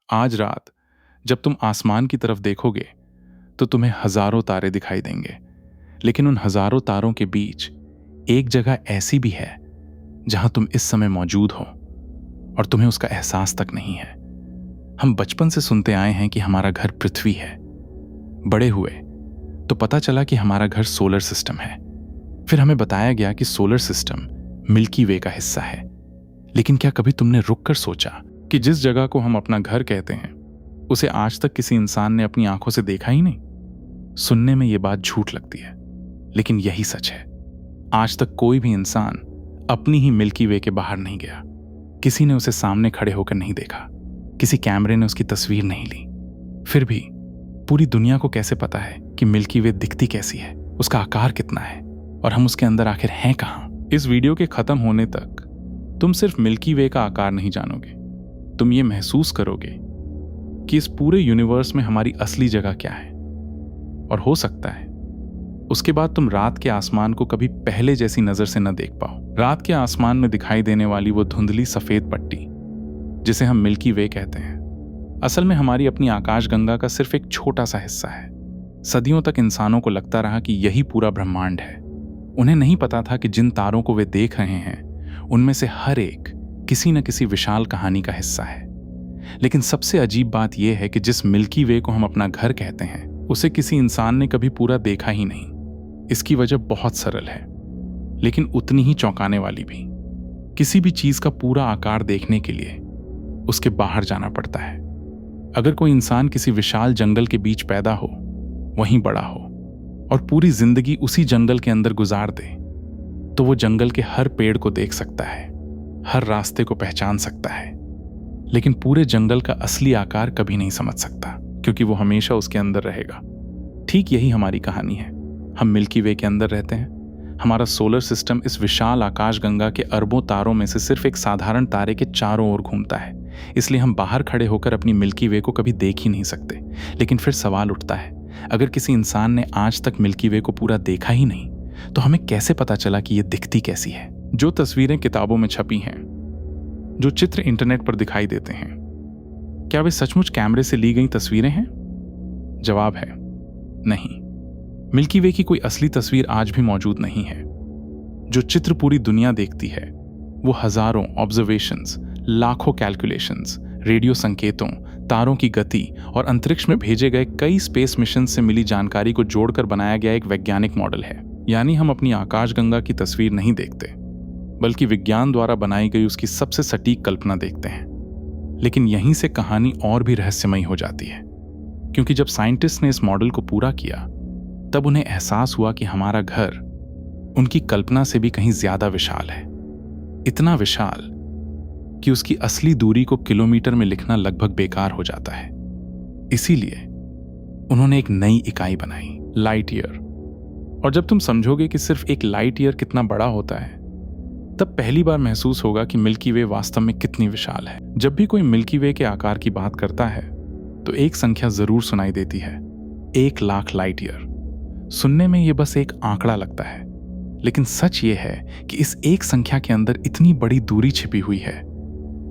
आज रात जब तुम आसमान की तरफ देखोगे तो तुम्हें हजारों तारे दिखाई देंगे, लेकिन उन हजारों तारों के बीच एक जगह ऐसी भी है जहां तुम इस समय मौजूद हो और तुम्हें उसका एहसास तक नहीं है। हम बचपन से सुनते आए हैं कि हमारा घर पृथ्वी है। बड़े हुए तो पता चला कि हमारा घर सोलर सिस्टम है। फिर हमें बताया गया कि सोलर सिस्टम मिल्की वे का हिस्सा है। लेकिन क्या कभी तुमने रुककर सोचा कि जिस जगह को हम अपना घर कहते हैं उसे आज तक किसी इंसान ने अपनी आंखों से देखा ही नहीं? सुनने में यह बात झूठ लगती है, लेकिन यही सच है। आज तक कोई भी इंसान अपनी ही मिल्की वे के बाहर नहीं गया। किसी ने उसे सामने खड़े होकर नहीं देखा, किसी कैमरे ने उसकी तस्वीर नहीं ली। फिर भी पूरी दुनिया को कैसे पता है कि मिल्की वे दिखती कैसी है, उसका आकार कितना है और हम उसके अंदर आखिर हैं कहां? इस वीडियो के खत्म होने तक तुम सिर्फ मिल्की वे का आकार नहीं जानोगे, तुम ये महसूस करोगे कि इस पूरे यूनिवर्स में हमारी असली जगह क्या है। और हो सकता है उसके बाद तुम रात के आसमान को कभी पहले जैसी नजर से न देख पाओ। रात के आसमान में दिखाई देने वाली वो धुंधली सफेद पट्टी जिसे हम मिल्की वे कहते हैं, असल में हमारी अपनी आकाशगंगा का सिर्फ एक छोटा सा हिस्सा है। सदियों तक इंसानों को लगता रहा कि यही पूरा ब्रह्मांड है। उन्हें नहीं पता था कि जिन तारों को वे देख रहे हैं उनमें से हर एक किसी न किसी विशाल कहानी का हिस्सा है। लेकिन सबसे अजीब बात यह है कि जिस मिल्की वे को हम अपना घर कहते हैं उसे किसी इंसान ने कभी पूरा देखा ही नहीं। इसकी वजह बहुत सरल है, लेकिन उतनी ही चौंकाने वाली भी। किसी भी चीज का पूरा आकार देखने के लिए उसके बाहर जाना पड़ता है। अगर कोई इंसान किसी विशाल जंगल के बीच पैदा हो, वहीं बड़ा हो और पूरी जिंदगी उसी जंगल के अंदर गुजार दे, तो वो जंगल के हर पेड़ को देख सकता है, हर रास्ते को पहचान सकता है, लेकिन पूरे जंगल का असली आकार कभी नहीं समझ सकता, क्योंकि वो हमेशा उसके अंदर रहेगा। ठीक यही हमारी कहानी है। हम मिल्की वे के अंदर रहते हैं। हमारा सोलर सिस्टम इस विशाल आकाशगंगा के अरबों तारों में से सिर्फ एक साधारण तारे के चारों ओर घूमता है। इसलिए हम बाहर खड़े होकर अपनी मिल्की वे को कभी देख ही नहीं सकते। लेकिन फिर सवाल उठता है, अगर किसी इंसान ने आज तक मिल्की वे को पूरा देखा ही नहीं, तो हमें कैसे पता चला कि यह दिखती कैसी है? जो तस्वीरें किताबों में छपी हैं, जो चित्र इंटरनेट पर दिखाई देते हैं, क्या वे सचमुच कैमरे से ली गई तस्वीरें हैं? जवाब है नहीं। मिल्की वे की कोई असली तस्वीर आज भी मौजूद नहीं है। जो चित्र पूरी दुनिया देखती है वो हजारों ऑब्जर्वेशंस, लाखों कैलकुलेशंस, रेडियो संकेतों, तारों की गति और अंतरिक्ष में भेजे गए कई स्पेस मिशन से मिली जानकारी को जोड़कर बनाया गया एक वैज्ञानिक मॉडल है। यानी हम अपनी आकाशगंगा की तस्वीर नहीं देखते, बल्कि विज्ञान द्वारा बनाई गई उसकी सबसे सटीक कल्पना देखते हैं। लेकिन यहीं से कहानी और भी रहस्यमयी हो जाती है, क्योंकि जब साइंटिस्ट ने इस मॉडल को पूरा किया तब उन्हें एहसास हुआ कि हमारा घर उनकी कल्पना से भी कहीं ज्यादा विशाल है। इतना विशाल कि उसकी असली दूरी को किलोमीटर में लिखना लगभग बेकार हो जाता है। इसीलिए उन्होंने एक नई इकाई बनाई, लाइट ईयर। और जब तुम समझोगे कि सिर्फ एक लाइट ईयर कितना बड़ा होता है, तब पहली बार महसूस होगा कि मिल्की वे वास्तव में कितनी विशाल है। जब भी कोई मिल्की वे के आकार की बात करता है तो एक संख्या जरूर सुनाई देती है, 1,00,000 लाइट ईयर। सुनने में यह बस एक आंकड़ा लगता है, लेकिन सच ये है कि इस एक संख्या के अंदर इतनी बड़ी दूरी छिपी हुई है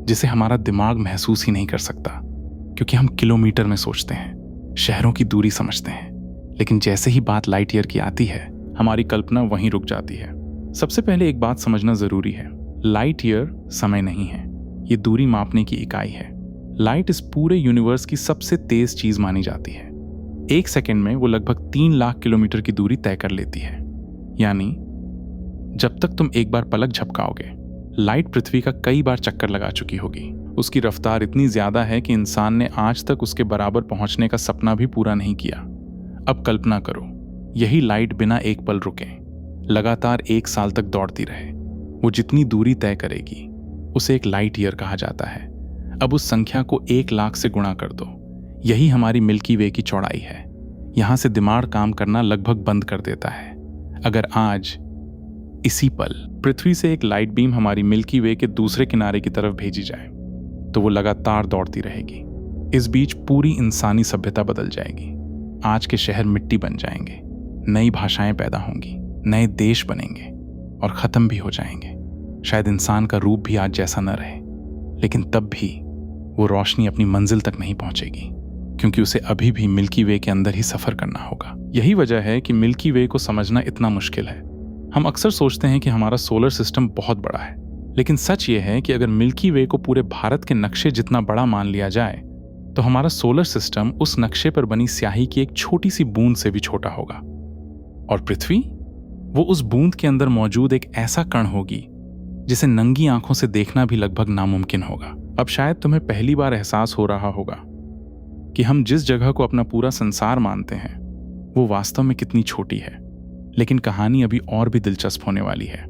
जिसे हमारा दिमाग महसूस ही नहीं कर सकता, क्योंकि हम किलोमीटर में सोचते हैं, शहरों की दूरी समझते हैं। लेकिन जैसे ही बात लाइट ईयर की आती है, हमारी कल्पना वहीं रुक जाती है। सबसे पहले एक बात समझना जरूरी है, लाइट ईयर समय नहीं है, ये दूरी मापने की इकाई है। लाइट इस पूरे यूनिवर्स की सबसे तेज चीज मानी जाती है। 1 सेकंड में वो लगभग 3,00,000 किलोमीटर की दूरी तय कर लेती है। यानी जब तक तुम एक बार पलक झपकाओगे, लाइट पृथ्वी का कई बार चक्कर लगा चुकी होगी। उसकी रफ्तार इतनी ज्यादा है कि इंसान ने आज तक उसके बराबर पहुंचने का सपना भी पूरा नहीं किया। अब कल्पना करो, यही लाइट बिना एक पल रुके लगातार 1 साल तक दौड़ती रहे। वो जितनी दूरी तय करेगी उसे एक लाइट ईयर कहा जाता है। अब उस संख्या को 1,00,000 से गुणा कर दो। यही हमारी मिल्की वे की चौड़ाई है। यहां से दिमाग काम करना लगभग बंद कर देता है। अगर आज इसी पल पृथ्वी से एक लाइट बीम हमारी मिल्की वे के दूसरे किनारे की तरफ भेजी जाए, तो वो लगातार दौड़ती रहेगी। इस बीच पूरी इंसानी सभ्यता बदल जाएगी। आज के शहर मिट्टी बन जाएंगे, नई भाषाएं पैदा होंगी, नए देश बनेंगे और खत्म भी हो जाएंगे। शायद इंसान का रूप भी आज जैसा न रहे, लेकिन तब भी वो रोशनी अपनी मंजिल तक नहीं पहुंचेगी, क्योंकि उसे अभी भी मिल्की वे के अंदर ही सफर करना होगा। यही वजह है कि मिल्की वे को समझना इतना मुश्किल है। हम अक्सर सोचते हैं कि हमारा सोलर सिस्टम बहुत बड़ा है, लेकिन सच ये है कि अगर मिल्की वे को पूरे भारत के नक्शे जितना बड़ा मान लिया जाए तो हमारा सोलर सिस्टम उस नक्शे पर बनी स्याही की एक छोटी सी बूंद से भी छोटा होगा। और पृथ्वी, वो उस बूंद के अंदर मौजूद एक ऐसा कण होगी जिसे नंगी आंखों से देखना भी लगभग नामुमकिन होगा। अब शायद तुम्हें पहली बार एहसास हो रहा होगा कि हम जिस जगह को अपना पूरा संसार मानते हैं वो वास्तव में कितनी छोटी है। लेकिन कहानी अभी और भी दिलचस्प होने वाली है,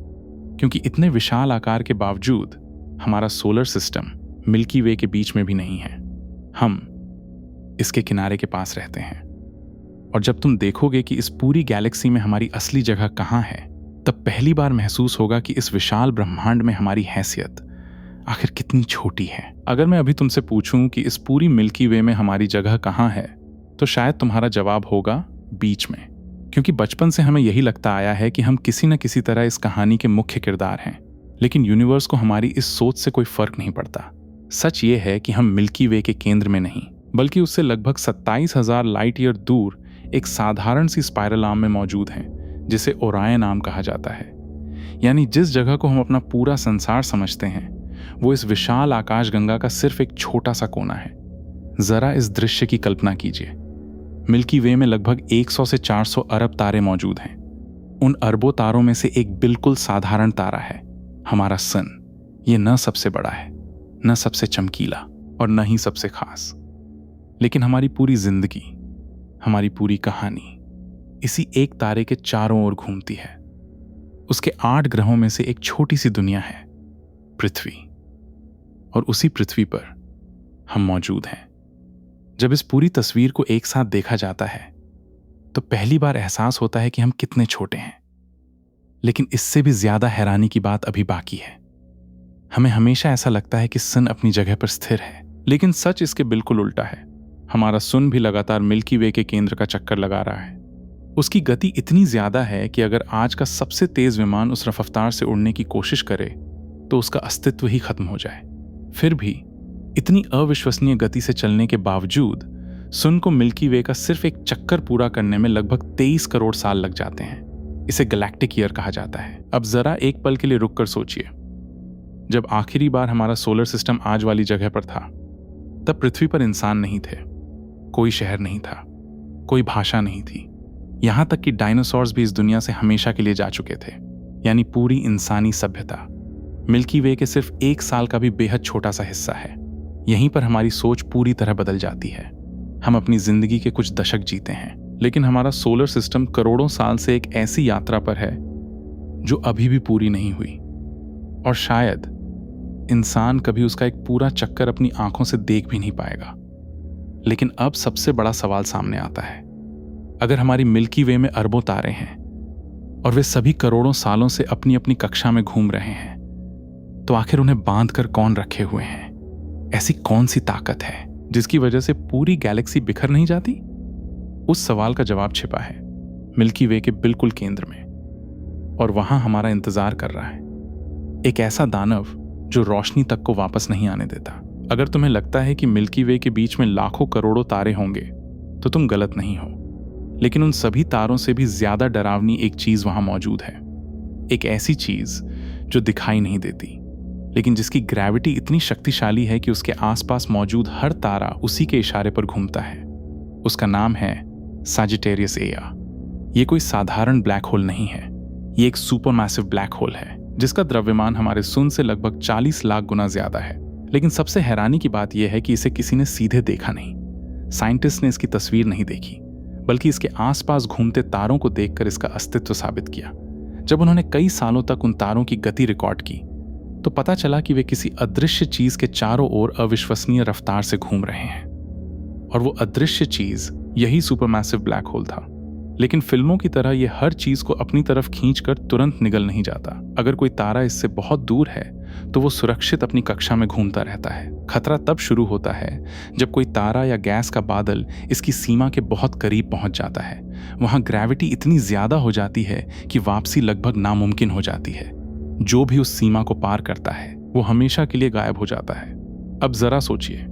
क्योंकि इतने विशाल आकार के बावजूद हमारा सोलर सिस्टम मिल्की वे के बीच में भी नहीं है। हम इसके किनारे के पास रहते हैं। और जब तुम देखोगे कि इस पूरी गैलेक्सी में हमारी असली जगह कहाँ है, तब पहली बार महसूस होगा कि इस विशाल ब्रह्मांड में हमारी हैसियत आखिर कितनी छोटी है। अगर मैं अभी तुमसे पूछूं कि इस पूरी मिल्की वे में हमारी जगह कहाँ है, तो शायद तुम्हारा जवाब होगा बीच में, क्योंकि बचपन से हमें यही लगता आया है कि हम किसी न किसी तरह इस कहानी के मुख्य किरदार हैं। लेकिन यूनिवर्स को हमारी इस सोच से कोई फर्क नहीं पड़ता। सच ये है कि हम मिल्की वे के केंद्र में नहीं, बल्कि उससे लगभग 27,000 लाइट ईयर दूर एक साधारण सी स्पाइरल आर्म में मौजूद हैं, जिसे ओरायन आर्म कहा जाता है। यानी जिस जगह को हम अपना पूरा संसार समझते हैं वो इस विशाल आकाशगंगा का सिर्फ एक छोटा सा कोना है। जरा इस दृश्य की कल्पना कीजिए। मिल्की वे में लगभग 100 से 400 अरब तारे मौजूद हैं। उन अरबों तारों में से एक बिल्कुल साधारण तारा है, हमारा सन। ये न सबसे बड़ा है, न सबसे चमकीला, और न ही सबसे खास, लेकिन हमारी पूरी जिंदगी, हमारी पूरी कहानी इसी एक तारे के चारों ओर घूमती है। उसके 8 ग्रहों में से एक छोटी सी दुनिया है, पृथ्वी, और उसी पृथ्वी पर हम मौजूद हैं। जब इस पूरी तस्वीर को एक साथ देखा जाता है तो पहली बार एहसास होता है कि हम कितने छोटे हैं। लेकिन इससे भी ज्यादा हैरानी की बात अभी बाकी है। हमें हमेशा ऐसा लगता है कि सन अपनी जगह पर स्थिर है, लेकिन सच इसके बिल्कुल उल्टा है। हमारा सन भी लगातार मिल्की वे के केंद्र का चक्कर लगा रहा है। उसकी गति इतनी ज्यादा है कि अगर आज का सबसे तेज विमान उस रफ्तार से उड़ने की कोशिश करे तो उसका अस्तित्व ही खत्म हो जाए। फिर भी इतनी अविश्वसनीय गति से चलने के बावजूद सन को मिल्की वे का सिर्फ एक चक्कर पूरा करने में लगभग 23 करोड़ साल लग जाते हैं। इसे गैलेक्टिक ईयर कहा जाता है। अब जरा एक पल के लिए रुककर सोचिए, जब आखिरी बार हमारा सोलर सिस्टम आज वाली जगह पर था तब पृथ्वी पर इंसान नहीं थे, कोई शहर नहीं था, कोई भाषा नहीं थी, यहां तक कि डायनासोर्स भी इस दुनिया से हमेशा के लिए जा चुके थे। यानी पूरी इंसानी सभ्यता मिल्की वे के सिर्फ 1 साल का भी बेहद छोटा सा हिस्सा है। यहीं पर हमारी सोच पूरी तरह बदल जाती है। हम अपनी जिंदगी के कुछ दशक जीते हैं, लेकिन हमारा सोलर सिस्टम करोड़ों साल से एक ऐसी यात्रा पर है जो अभी भी पूरी नहीं हुई, और शायद इंसान कभी उसका एक पूरा चक्कर अपनी आंखों से देख भी नहीं पाएगा। लेकिन अब सबसे बड़ा सवाल सामने आता है, अगर हमारी मिल्की वे में अरबों तारे हैं और वे सभी करोड़ों सालों से अपनी अपनी कक्षा में घूम रहे हैं, तो आखिर उन्हें बांध कर कौन रखे हुए हैं? ऐसी कौन सी ताकत है जिसकी वजह से पूरी गैलेक्सी बिखर नहीं जाती? उस सवाल का जवाब छिपा है मिल्की वे के बिल्कुल केंद्र में, और वहां हमारा इंतजार कर रहा है एक ऐसा दानव जो रोशनी तक को वापस नहीं आने देता। अगर तुम्हें लगता है कि मिल्की वे के बीच में लाखों करोड़ों तारे होंगे तो तुम गलत नहीं हो, लेकिन उन सभी तारों से भी ज्यादा डरावनी एक चीज वहां मौजूद है। एक ऐसी चीज जो दिखाई नहीं देती, लेकिन जिसकी ग्रेविटी इतनी शक्तिशाली है कि उसके आसपास मौजूद हर तारा उसी के इशारे पर घूमता है। उसका नाम है सजिटेरियस ए। ये कोई साधारण ब्लैक होल नहीं है, ये एक सुपरमैसिव ब्लैक होल है जिसका द्रव्यमान हमारे सन से लगभग 40 लाख गुना ज्यादा है। लेकिन सबसे हैरानी की बात यह है कि इसे किसी ने सीधे देखा नहीं। साइंटिस्ट ने इसकी तस्वीर नहीं देखी, बल्कि इसके आसपास घूमते तारों को देखकर इसका अस्तित्व साबित किया। जब उन्होंने कई सालों तक उन तारों की गति रिकॉर्ड की तो पता चला कि वे किसी अदृश्य चीज के चारों ओर अविश्वसनीय रफ्तार से घूम रहे हैं, और वो अदृश्य चीज यही सुपरमैसिव ब्लैक होल था। लेकिन फिल्मों की तरह ये हर चीज को अपनी तरफ खींचकर तुरंत निगल नहीं जाता। अगर कोई तारा इससे बहुत दूर है तो वो सुरक्षित अपनी कक्षा में घूमता रहता है। खतरा तब शुरू होता है जब कोई तारा या गैस का बादल इसकी सीमा के बहुत करीब पहुंच जाता है। वहां ग्रेविटी इतनी ज्यादा हो जाती है कि वापसी लगभग नामुमकिन हो जाती है। जो भी उस सीमा को पार करता है वो हमेशा के लिए गायब हो जाता है। अब जरा सोचिए,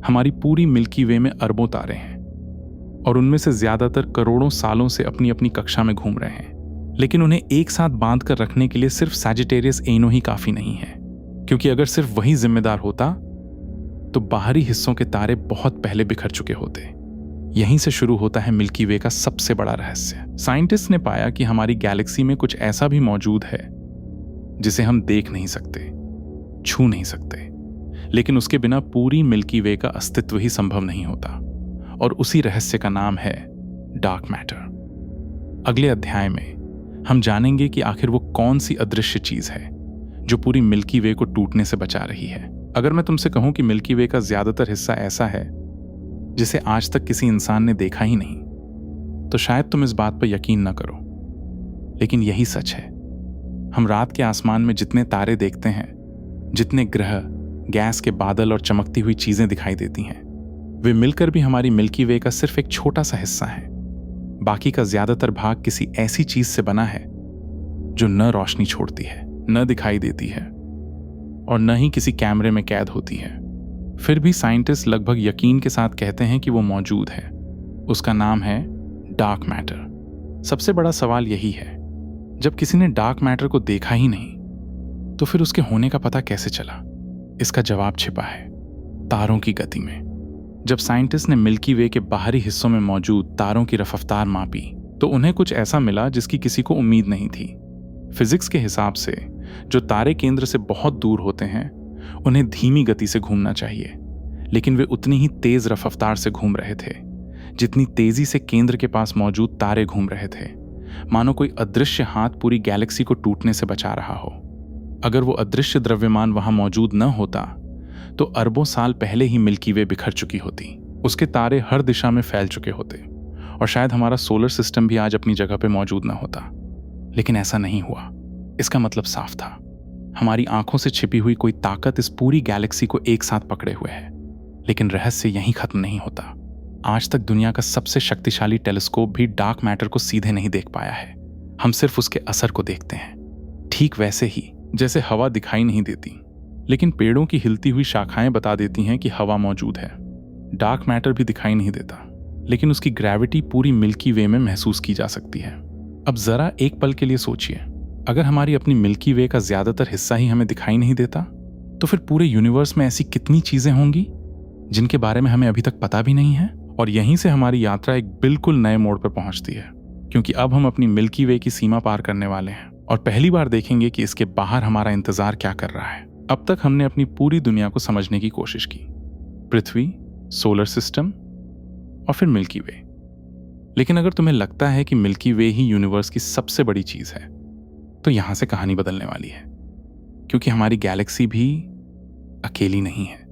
हमारी पूरी मिल्की वे में अरबों तारे हैं और उनमें से ज्यादातर करोड़ों सालों से अपनी अपनी कक्षा में घूम रहे हैं, लेकिन उन्हें एक साथ बांध कर रखने के लिए सिर्फ सैजिटेरियस एनो ही काफी नहीं है, क्योंकि अगर सिर्फ वही जिम्मेदार होता तो बाहरी हिस्सों के तारे बहुत पहले बिखर चुके होते। यहीं से शुरू होता है मिल्की वे का सबसे बड़ा रहस्य। साइंटिस्ट ने पाया कि हमारी गैलेक्सी में कुछ ऐसा भी मौजूद है जिसे हम देख नहीं सकते, छू नहीं सकते, लेकिन उसके बिना पूरी मिल्की वे का अस्तित्व ही संभव नहीं होता, और उसी रहस्य का नाम है डार्क मैटर। अगले अध्याय में हम जानेंगे कि आखिर वो कौन सी अदृश्य चीज है जो पूरी मिल्की वे को टूटने से बचा रही है। अगर मैं तुमसे कहूं कि मिल्की वे का ज्यादातर हिस्सा ऐसा है जिसे आज तक किसी इंसान ने देखा ही नहीं, तो शायद तुम इस बात पर यकीन न करो, लेकिन यही सच है। हम रात के आसमान में जितने तारे देखते हैं, जितने ग्रह, गैस के बादल और चमकती हुई चीजें दिखाई देती हैं, वे मिलकर भी हमारी मिल्की वे का सिर्फ एक छोटा सा हिस्सा है। बाकी का ज्यादातर भाग किसी ऐसी चीज से बना है जो न रोशनी छोड़ती है, न दिखाई देती है और न ही किसी कैमरे में कैद होती है। फिर भी साइंटिस्ट लगभग यकीन के साथ कहते हैं कि वो मौजूद है। उसका नाम है डार्क मैटर। सबसे बड़ा सवाल यही है, जब किसी ने डार्क मैटर को देखा ही नहीं तो फिर उसके होने का पता कैसे चला? इसका जवाब छिपा है तारों की गति में। जब साइंटिस्ट ने मिल्की वे के बाहरी हिस्सों में मौजूद तारों की रफ्तार मापी तो उन्हें कुछ ऐसा मिला जिसकी किसी को उम्मीद नहीं थी। फिजिक्स के हिसाब से जो तारे केंद्र से बहुत दूर होते हैं उन्हें धीमी गति से घूमना चाहिए, लेकिन वे उतनी ही तेज रफ्तार से घूम रहे थे जितनी तेजी से केंद्र के पास मौजूद तारे घूम रहे थे, मानो कोई अदृश्य हाथ पूरी गैलेक्सी को टूटने से बचा रहा हो। अगर वो अदृश्य द्रव्यमान वहां मौजूद न होता तो अरबों साल पहले ही मिल्की वे बिखर चुकी होती, उसके तारे हर दिशा में फैल चुके होते और शायद हमारा सोलर सिस्टम भी आज अपनी जगह पे मौजूद न होता। लेकिन ऐसा नहीं हुआ। इसका मतलब साफ था, हमारी आंखों से छिपी हुई कोई ताकत इस पूरी गैलेक्सी को एक साथ पकड़े हुए है। लेकिन रहस्य यहीं खत्म नहीं होता। आज तक दुनिया का सबसे शक्तिशाली टेलीस्कोप भी डार्क मैटर को सीधे नहीं देख पाया है। हम सिर्फ उसके असर को देखते हैं, ठीक वैसे ही जैसे हवा दिखाई नहीं देती, लेकिन पेड़ों की हिलती हुई शाखाएं बता देती हैं कि हवा मौजूद है। डार्क मैटर भी दिखाई नहीं देता, लेकिन उसकी ग्रेविटी पूरी मिल्की वे में महसूस की जा सकती है। अब जरा एक पल के लिए सोचिए, अगर हमारी अपनी मिल्की वे का ज्यादातर हिस्सा ही हमें दिखाई नहीं देता तो फिर पूरे यूनिवर्स में ऐसी कितनी चीजें होंगी जिनके बारे में हमें अभी तक पता भी नहीं है। और यहीं से हमारी यात्रा एक बिल्कुल नए मोड़ पर पहुंचती है, क्योंकि अब हम अपनी मिल्की वे की सीमा पार करने वाले हैं और पहली बार देखेंगे कि इसके बाहर हमारा इंतजार क्या कर रहा है। अब तक हमने अपनी पूरी दुनिया को समझने की कोशिश की, पृथ्वी, सोलर सिस्टम और फिर मिल्की वे। लेकिन अगर तुम्हें लगता है कि मिल्की वे ही यूनिवर्स की सबसे बड़ी चीज है तो यहां से कहानी बदलने वाली है, क्योंकि हमारी गैलेक्सी भी अकेली नहीं है।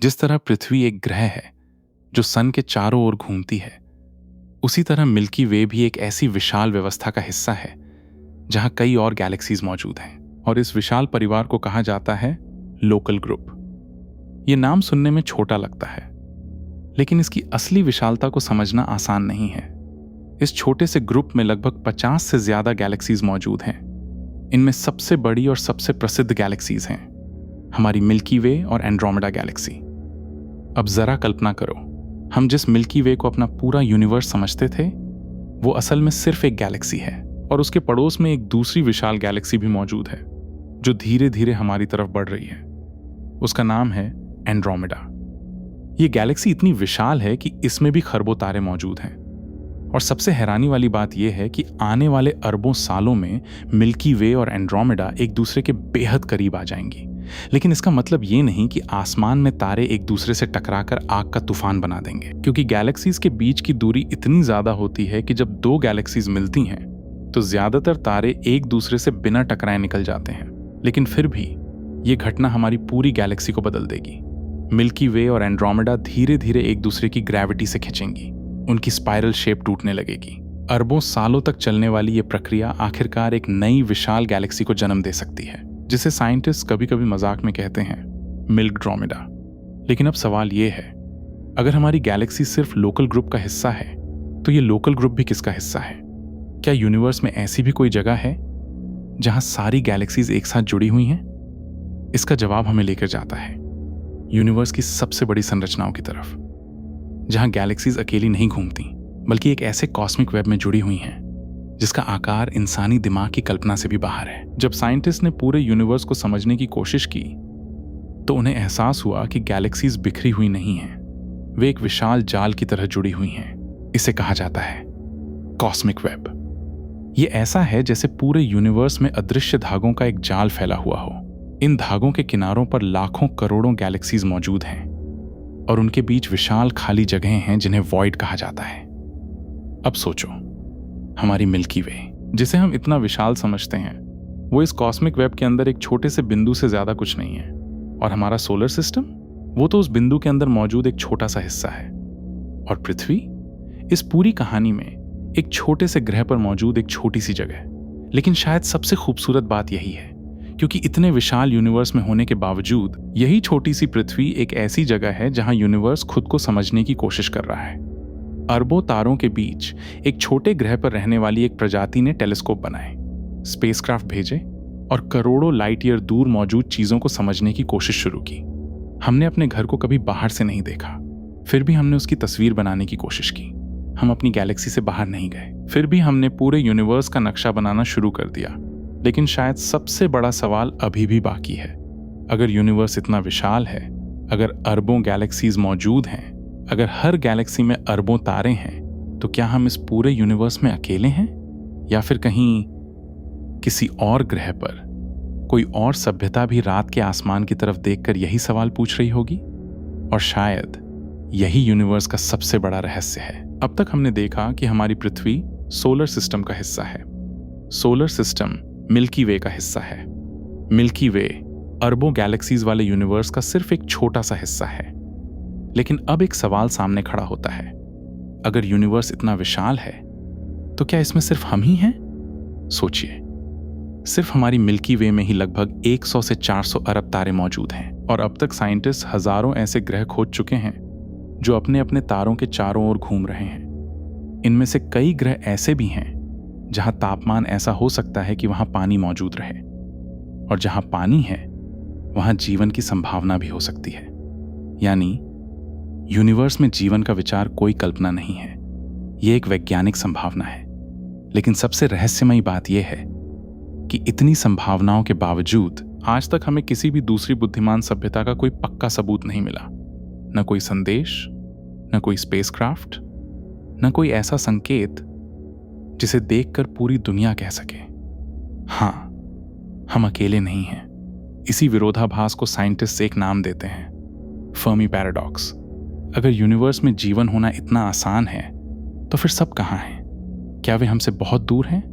जिस तरह पृथ्वी एक ग्रह है जो सन के चारों ओर घूमती है, उसी तरह मिल्की वे भी एक ऐसी विशाल व्यवस्था का हिस्सा है जहां कई और गैलेक्सीज मौजूद हैं, और इस विशाल परिवार को कहा जाता है लोकल ग्रुप। ये नाम सुनने में छोटा लगता है, लेकिन इसकी असली विशालता को समझना आसान नहीं है। इस छोटे से ग्रुप में लगभग 50 से ज्यादा गैलेक्सीज मौजूद हैं। इनमें सबसे बड़ी और सबसे प्रसिद्ध गैलेक्सीज हैं हमारी मिल्की वे और एंड्रोमेडा गैलेक्सी। अब जरा कल्पना करो, हम जिस मिल्की वे को अपना पूरा यूनिवर्स समझते थे वो असल में सिर्फ एक गैलेक्सी है, और उसके पड़ोस में एक दूसरी विशाल गैलेक्सी भी मौजूद है जो धीरे धीरे हमारी तरफ बढ़ रही है। उसका नाम है एंड्रोमेडा। ये गैलेक्सी इतनी विशाल है कि इसमें भी खरबों तारे मौजूद हैं, और सबसे हैरानी वाली बात यह है कि आने वाले अरबों सालों में मिल्की वे और एंड्रोमेडा एक दूसरे के बेहद करीब आ जाएंगी। लेकिन इसका मतलब ये नहीं कि आसमान में तारे एक दूसरे से टकराकर आग का तूफान बना देंगे, क्योंकि गैलेक्सीज के बीच की दूरी इतनी ज्यादा होती है कि जब दो गैलेक्सीज मिलती हैं तो ज्यादातर तारे एक दूसरे से बिना टकराए निकल जाते हैं। लेकिन फिर भी ये घटना हमारी पूरी गैलेक्सी को बदल देगी। मिल्की वे और एंड्रोमेडा धीरे धीरे एक दूसरे की ग्रेविटी से खिंचेंगी, उनकी स्पाइरल शेप टूटने लगेगी। अरबों सालों तक चलने वाली ये प्रक्रिया आखिरकार एक नई विशाल गैलेक्सी को जन्म दे सकती है, जिसे साइंटिस्ट कभी कभी मजाक में कहते हैं मिल्कड्रोमेडा। लेकिन अब सवाल ये है, अगर हमारी गैलेक्सी सिर्फ लोकल ग्रुप का हिस्सा है तो ये लोकल ग्रुप भी किसका हिस्सा है? क्या यूनिवर्स में ऐसी भी कोई जगह है जहां सारी गैलेक्सीज एक साथ जुड़ी हुई हैं? इसका जवाब हमें लेकर जाता है यूनिवर्स की सबसे बड़ी संरचनाओं की तरफ, जहां गैलेक्सीज अकेली नहीं घूमती बल्कि एक ऐसे कॉस्मिक वेब में जुड़ी हुई हैं जिसका आकार इंसानी दिमाग की कल्पना से भी बाहर है। जब साइंटिस्ट ने पूरे यूनिवर्स को समझने की कोशिश की तो उन्हें एहसास हुआ कि गैलेक्सीज बिखरी हुई नहीं हैं, वे एक विशाल जाल की तरह जुड़ी हुई हैं। इसे कहा जाता है कॉस्मिक वेब। ये ऐसा है जैसे पूरे यूनिवर्स में अदृश्य धागों का एक जाल फैला हुआ हो। इन धागों के किनारों पर लाखों करोड़ों गैलेक्सीज मौजूद हैं और उनके बीच विशाल खाली जगहें हैं जिन्हें वॉइड कहा जाता है। अब सोचो, हमारी मिल्की वे, जिसे हम इतना विशाल समझते हैं, वो इस कॉस्मिक वेब के अंदर एक छोटे से बिंदु से ज्यादा कुछ नहीं है। और हमारा सोलर सिस्टम, वो तो उस बिंदु के अंदर मौजूद एक छोटा सा हिस्सा है। और पृथ्वी इस पूरी कहानी में एक छोटे से ग्रह पर मौजूद एक छोटी सी जगह। लेकिन शायद सबसे खूबसूरत बात यही है, क्योंकि इतने विशाल यूनिवर्स में होने के बावजूद यही छोटी सी पृथ्वी एक ऐसी जगह है जहां यूनिवर्स खुद को समझने की कोशिश कर रहा है। अरबों तारों के बीच एक छोटे ग्रह पर रहने वाली एक प्रजाति ने टेलीस्कोप बनाए, स्पेसक्राफ्ट भेजे और करोड़ों लाइट ईयर दूर मौजूद चीजों को समझने की कोशिश शुरू की। हमने अपने घर को कभी बाहर से नहीं देखा, फिर भी हमने उसकी तस्वीर बनाने की कोशिश की। हम अपनी गैलेक्सी से बाहर नहीं गए, फिर भी हमने पूरे यूनिवर्स का नक्शा बनाना शुरू कर दिया। लेकिन शायद सबसे बड़ा सवाल अभी भी बाकी है। अगर यूनिवर्स इतना विशाल है, अगर अरबों गैलेक्सीज मौजूद हैं, अगर हर गैलेक्सी में अरबों तारे हैं, तो क्या हम इस पूरे यूनिवर्स में अकेले हैं? या फिर कहीं किसी और ग्रह पर कोई और सभ्यता भी रात के आसमान की तरफ देखकर यही सवाल पूछ रही होगी? और शायद यही यूनिवर्स का सबसे बड़ा रहस्य है। अब तक हमने देखा कि हमारी पृथ्वी सोलर सिस्टम का हिस्सा है, सोलर सिस्टम मिल्की वे का हिस्सा है, मिल्की वे अरबों गैलेक्सीज वाले यूनिवर्स का सिर्फ एक छोटा सा हिस्सा है। लेकिन अब एक सवाल सामने खड़ा होता है, अगर यूनिवर्स इतना विशाल है तो क्या इसमें सिर्फ हम ही हैं? सोचिए, सिर्फ हमारी मिल्की वे में ही लगभग 100 से 400 अरब तारे मौजूद हैं और अब तक साइंटिस्ट हजारों ऐसे ग्रह खोज चुके हैं जो अपने अपने तारों के चारों ओर घूम रहे हैं। इनमें से कई ग्रह ऐसे भी हैं जहां तापमान ऐसा हो सकता है कि वहां पानी मौजूद रहे, और जहां पानी है वहां जीवन की संभावना भी हो सकती है। यानी यूनिवर्स में जीवन का विचार कोई कल्पना नहीं है, यह एक वैज्ञानिक संभावना है। लेकिन सबसे रहस्यमयी बात यह है कि इतनी संभावनाओं के बावजूद आज तक हमें किसी भी दूसरी बुद्धिमान सभ्यता का कोई पक्का सबूत नहीं मिला। न कोई संदेश, न कोई स्पेसक्राफ्ट, न कोई ऐसा संकेत जिसे देखकर पूरी दुनिया कह सके, हां, हम अकेले नहीं हैं। इसी विरोधाभास को साइंटिस्ट एक नाम देते हैं, फर्मी पैराडॉक्स। अगर यूनिवर्स में जीवन होना इतना आसान है तो फिर सब कहां हैं? क्या वे हमसे बहुत दूर हैं?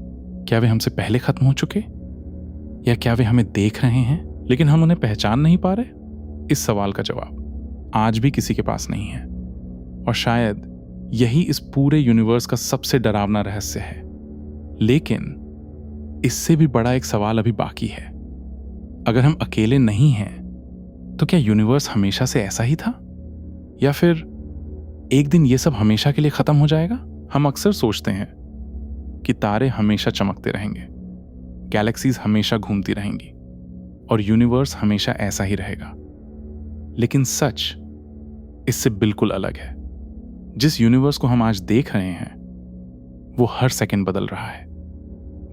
क्या वे हमसे पहले खत्म हो चुके? या क्या वे हमें देख रहे हैं लेकिन हम उन्हें पहचान नहीं पा रहे? इस सवाल का जवाब आज भी किसी के पास नहीं है, और शायद यही इस पूरे यूनिवर्स का सबसे डरावना रहस्य है। लेकिन इससे भी बड़ा एक सवाल अभी बाकी है। अगर हम अकेले नहीं हैं तो क्या यूनिवर्स हमेशा से ऐसा ही था, या फिर एक दिन ये सब हमेशा के लिए खत्म हो जाएगा? हम अक्सर सोचते हैं कि तारे हमेशा चमकते रहेंगे, गैलेक्सीज हमेशा घूमती रहेंगी और यूनिवर्स हमेशा ऐसा ही रहेगा। लेकिन सच इससे बिल्कुल अलग है। जिस यूनिवर्स को हम आज देख रहे हैं वो हर सेकंड बदल रहा है।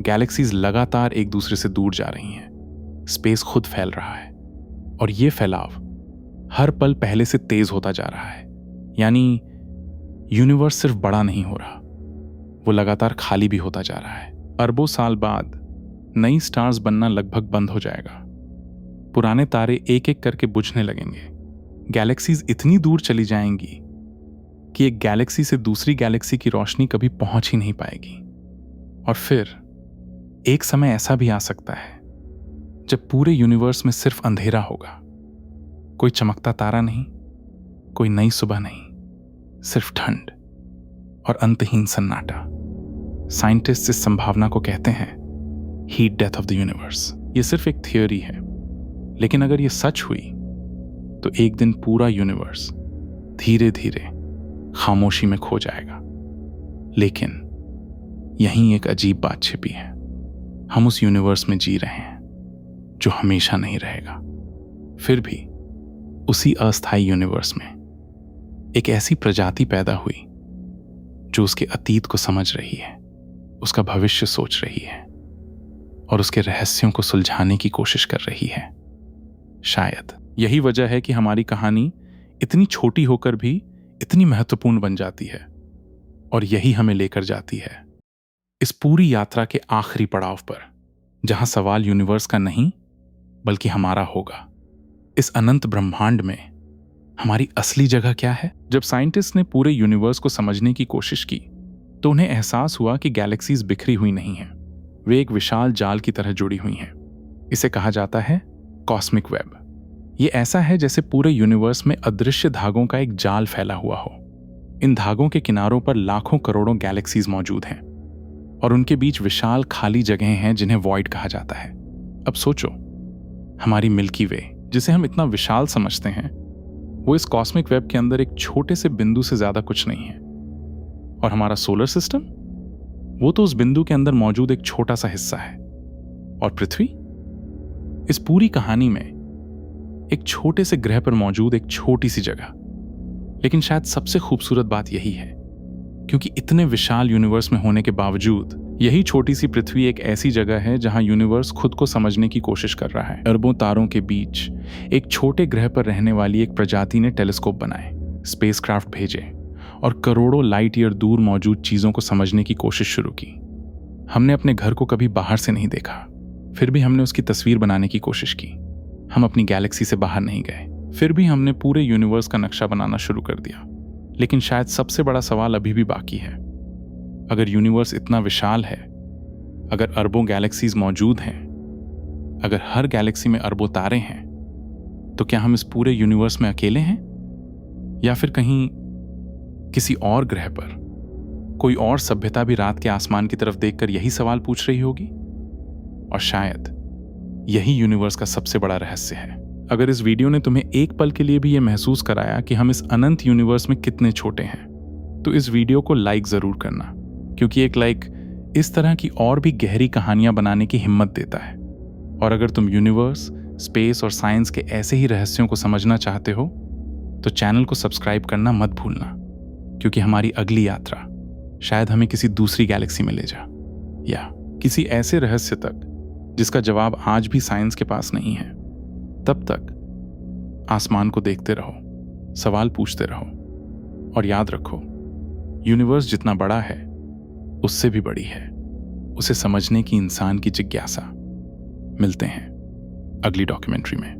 गैलेक्सीज लगातार एक दूसरे से दूर जा रही हैं, स्पेस खुद फैल रहा है, और ये फैलाव हर पल पहले से तेज होता जा रहा है। यानी यूनिवर्स सिर्फ बड़ा नहीं हो रहा, वो लगातार खाली भी होता जा रहा है। अरबों साल बाद नई स्टार्स बनना लगभग बंद हो जाएगा, पुराने तारे एक एक करके बुझने लगेंगे, गैलेक्सीज इतनी दूर चली जाएंगी कि एक गैलेक्सी से दूसरी गैलेक्सी की रोशनी कभी पहुंच ही नहीं पाएगी। और फिर एक समय ऐसा भी आ सकता है जब पूरे यूनिवर्स में सिर्फ अंधेरा होगा, कोई चमकता तारा नहीं, कोई नई सुबह नहीं, सिर्फ ठंड और अंतहीन सन्नाटा। साइंटिस्ट इस संभावना को कहते हैं heat death of the universe. ये सिर्फ एक थियोरी है, लेकिन अगर ये सच हुई तो एक दिन पूरा यूनिवर्स धीरे धीरे खामोशी में खो जाएगा। लेकिन यहीं एक अजीब बात छिपी है, हम उस यूनिवर्स में जी रहे हैं जो हमेशा नहीं रहेगा। फिर भी उसी अस्थायी यूनिवर्स में एक ऐसी प्रजाति पैदा हुई जो उसके अतीत को समझ रही है, उसका भविष्य सोच रही है और उसके रहस्यों को सुलझाने की कोशिश कर रही है। शायद यही वजह है कि हमारी कहानी इतनी छोटी होकर भी इतनी महत्वपूर्ण बन जाती है और यही हमें लेकर जाती है इस पूरी यात्रा के आखिरी पड़ाव पर, जहां सवाल यूनिवर्स का नहीं बल्कि हमारा होगा। इस अनंत ब्रह्मांड में हमारी असली जगह क्या है? जब साइंटिस्ट ने पूरे यूनिवर्स को समझने की कोशिश की तो उन्हें एहसास हुआ कि गैलेक्सीज बिखरी हुई नहीं हैं, वे एक विशाल जाल की तरह जुड़ी हुई हैं। इसे कहा जाता है कॉस्मिक वेब। ये ऐसा है जैसे पूरे यूनिवर्स में अदृश्य धागों का एक जाल फैला हुआ हो। इन धागों के किनारों पर लाखों करोड़ों गैलेक्सीज मौजूद हैं और उनके बीच विशाल खाली जगहें हैं जिन्हें वॉइड कहा जाता है। अब सोचो, हमारी मिल्की वे जिसे हम इतना विशाल समझते हैं, वो इस कॉस्मिक वेब के अंदर एक छोटे से बिंदु से ज्यादा कुछ नहीं है। और हमारा सोलर सिस्टम, वो तो उस बिंदु के अंदर मौजूद एक छोटा सा हिस्सा है। और पृथ्वी इस पूरी कहानी में एक छोटे से ग्रह पर मौजूद एक छोटी सी जगह। लेकिन शायद सबसे खूबसूरत बात यही है, क्योंकि इतने विशाल यूनिवर्स में होने के बावजूद यही छोटी सी पृथ्वी एक ऐसी जगह है जहां यूनिवर्स खुद को समझने की कोशिश कर रहा है। अरबों तारों के बीच एक छोटे ग्रह पर रहने वाली एक प्रजाति ने टेलीस्कोप बनाए, स्पेसक्राफ्ट भेजे और करोड़ों लाइट ईयर दूर मौजूद चीजों को समझने की कोशिश शुरू की। हमने अपने घर को कभी बाहर से नहीं देखा, फिर भी हमने उसकी तस्वीर बनाने की कोशिश की। हम अपनी गैलेक्सी से बाहर नहीं गए, फिर भी हमने पूरे यूनिवर्स का नक्शा बनाना शुरू कर दिया। लेकिन शायद सबसे बड़ा सवाल अभी भी बाकी है। अगर यूनिवर्स इतना विशाल है, अगर अरबों गैलेक्सीज मौजूद हैं, अगर हर गैलेक्सी में अरबों तारे हैं, तो क्या हम इस पूरे यूनिवर्स में अकेले हैं? या फिर कहीं किसी और ग्रह पर कोई और सभ्यता भी रात के आसमान की तरफ देखकर यही सवाल पूछ रही होगी? और शायद यही यूनिवर्स का सबसे बड़ा रहस्य है। अगर इस वीडियो ने तुम्हें एक पल के लिए भी यह महसूस कराया कि हम इस अनंत यूनिवर्स में कितने छोटे हैं, तो इस वीडियो को लाइक जरूर करना, क्योंकि एक लाइक इस तरह की और भी गहरी कहानियां बनाने की हिम्मत देता है। और अगर तुम यूनिवर्स, स्पेस और साइंस के ऐसे ही रहस्यों को समझना चाहते हो, तो चैनल को सब्सक्राइब करना मत भूलना, क्योंकि हमारी अगली यात्रा शायद हमें किसी दूसरी गैलेक्सी में ले जा, या किसी ऐसे रहस्य तक जिसका जवाब आज भी साइंस के पास नहीं है। तब तक आसमान को देखते रहो, सवाल पूछते रहो और याद रखो, यूनिवर्स जितना बड़ा है उससे भी बड़ी है उसे समझने की इंसान की जिज्ञासा। मिलते हैं अगली डॉक्यूमेंट्री में।